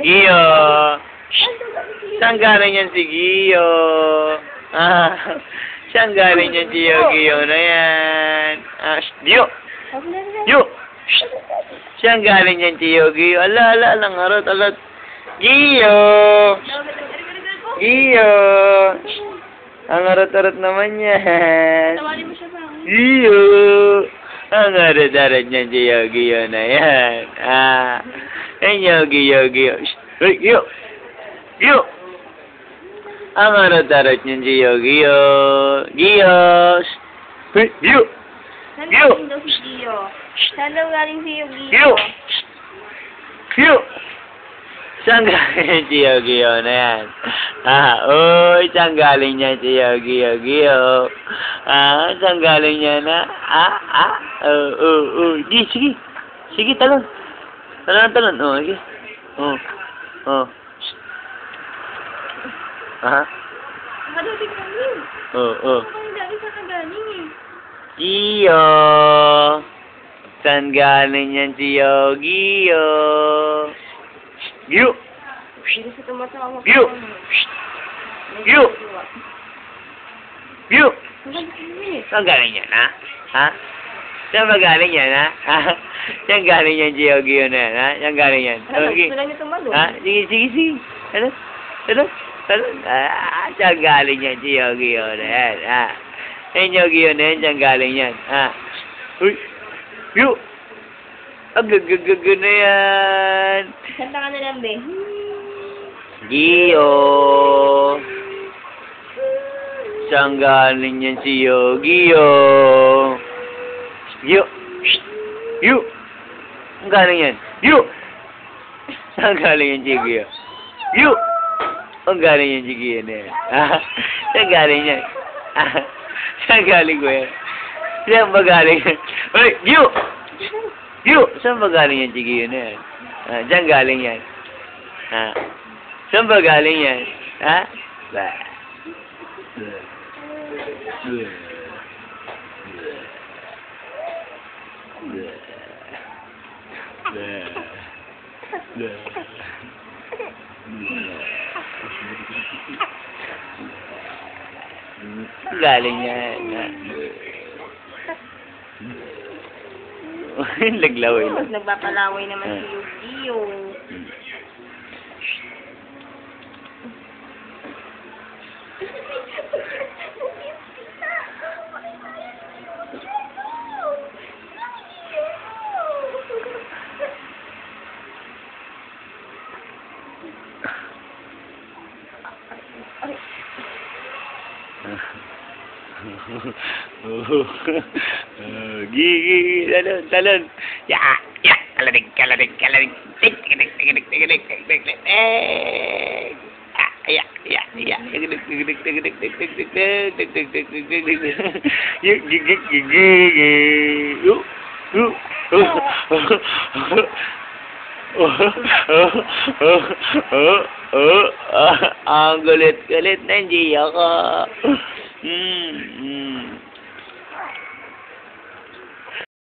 Gio. Saan galing yan si Gio? Saan galing yan si Gio na yan? Gio. Gio. Saan galing yan si Gio? Ala, lang arot. Gio. Gio. Ang arot-arot naman yan. Tawalin mo siya ba? Gio. Ang arot-arot niyan si Gio na yan. Ayun, Gio. Hey, Gio. Gio. Ang arot-arot niyan si Gio. Gio. Hey, Gio. Saan Gio. galing daw si Gio? Saan daw galing si Gio? Gio. Gio. Saan galing si Gio na yan? Saan galing niya si Gio? Saan galing niya na? Sige. Sige, talon. Talon. Sige. Madating galing. Ang dami sa kagaling eh. Gio. Saan galing yan si Gio? Gio. Hindi sa tumatawa. Gio. Gio. Gio. Saan galing yan, Saan ba galing yan, Saan galing yan si Gio na yan, Saan galing yan? Gusto lang niya tumalon. Sige. Talon. Saan galing yan si Gio na yan, Ayun Gio na yan, saan galing yan, Uy. Gio. Agagagaga na yan. Kanta ka na lang, be. Gio. Saan galing yan si Gio? Gio. Gio. Saan galing yan? Gio. Saan galing yan si Gio? Gio. Saan galing yan si Gio na yan? Saan galing yan? Saan galing ko yan? Saan ba galing yan? Uy, Gio. Gio, saan ba galing yan si Gio na yan? Saan galing yan? Saan ba galing yan? Galing yan. Laglaway lang. Nagpapalaway naman si Gio. Gigi, talon. Ya, kaladig. Ang galit ng Gio ko.